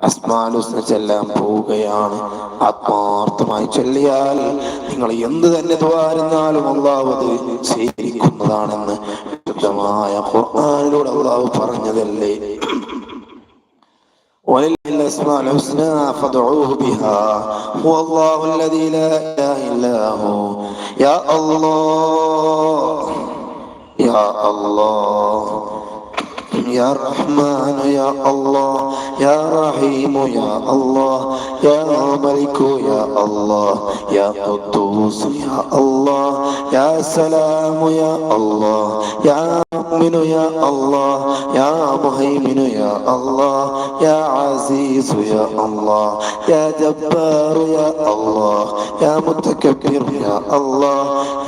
അസ്മാഉൽ ഹുസ്ന ചെല്ലാൻ പോവുകയാണ്. ആത്മാർത്ഥമായി ചൊല്ലിയാൽ നിങ്ങൾ എന്ത് തന്നെ ദ്വാരുന്നാലും അല്ലാഹു അത് സ്വീകരിക്കുന്നതാണെന്ന് ശുദ്ധമായ ഖുർആനിലൂടെ അല്ലാഹു പറഞ്ഞതല്ലേ. ولله الأسماء الحسنى فادعوه بها هو الله الذي لا إله إلا هو يا الله يا الله يا رحمن يا الله يا رحيم يا الله يا ملك يا الله يا قدوس يا الله يا سلام يا الله يا مؤمن يا الله يا مهيمن يا الله يا عزيز يا الله يا جبار يا الله يا متكبر يا الله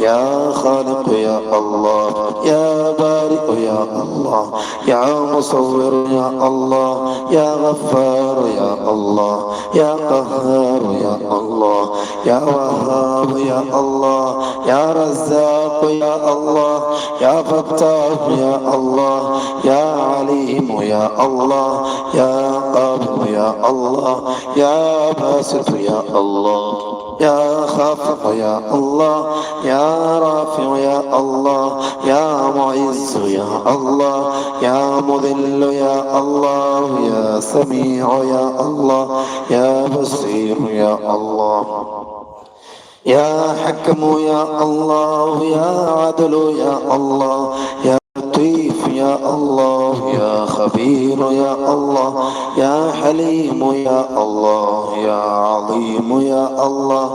يا خالق يا الله يا بارئ يا الله يا مصور يا الله يا غفار يا الله يا قهار يا الله يا وهاب يا الله يا رزاق يا الله يا فتاح يا الله يا عليم يا الله يا قابل يا الله يا باسط يا الله يا خافض يا الله يا رافع يا الله يا معز يا الله يا مذل يا الله يا سميع يا الله يا بصير يا الله يا حكم يا الله يا عدل يا الله يا لطيف يا الله يا خبير يا الله يا حليم يا الله يا عظيم يا الله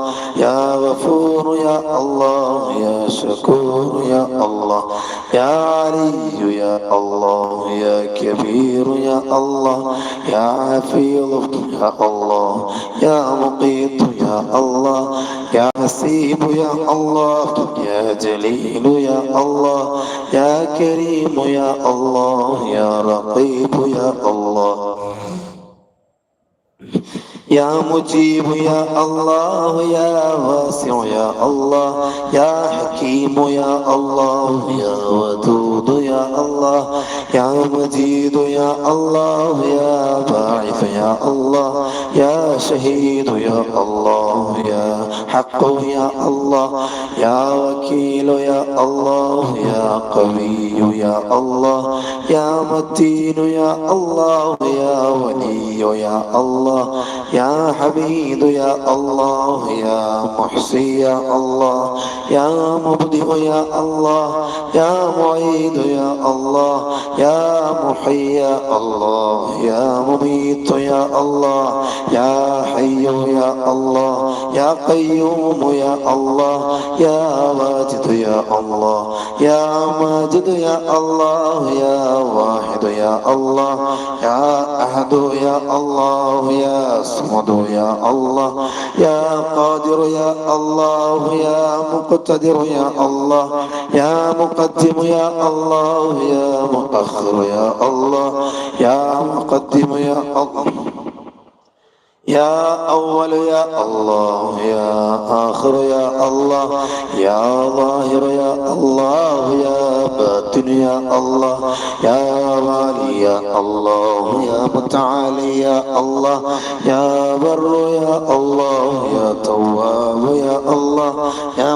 يا غفور يا الله يا شكور يا الله يا علي يا الله يا كبير يا الله يا حفيظ يا الله يا مقيت يا الله يا حسيب يا الله يا جليل يا الله يا كريم يا الله يا رقيب يا الله يا مجيب يا الله يا واسع يا الله يا حكيم يا الله يا ودود يا الله يا مجيد يا الله يا باعث يا الله يا شهيد يا الله يا حق يا الله يا وكيل يا الله يا قوي يا الله يا متين يا الله يا ولي يا الله يا حميد يا الله يا محصي يا الله يا مبدئ يا الله يا معيد يا الله يا محيي يا الله يا مميت يا الله يا حي يا الله يا قيوم يا الله يا واجد يا الله يا ماجد يا الله يا واحد يا الله يا أحد يا الله يا صمد يا الله يا قادر يا الله يا مقتدر يا الله يا مقدم يا الله يا مؤخر يا الله يا مقدم يا الله يا أول يا الله يا آخر يا الله يا ظاهر يا الله يا باطن يا الله يا والي يا الله يا متعالي يا الله يا بر يا الله يا تواب يا الله يا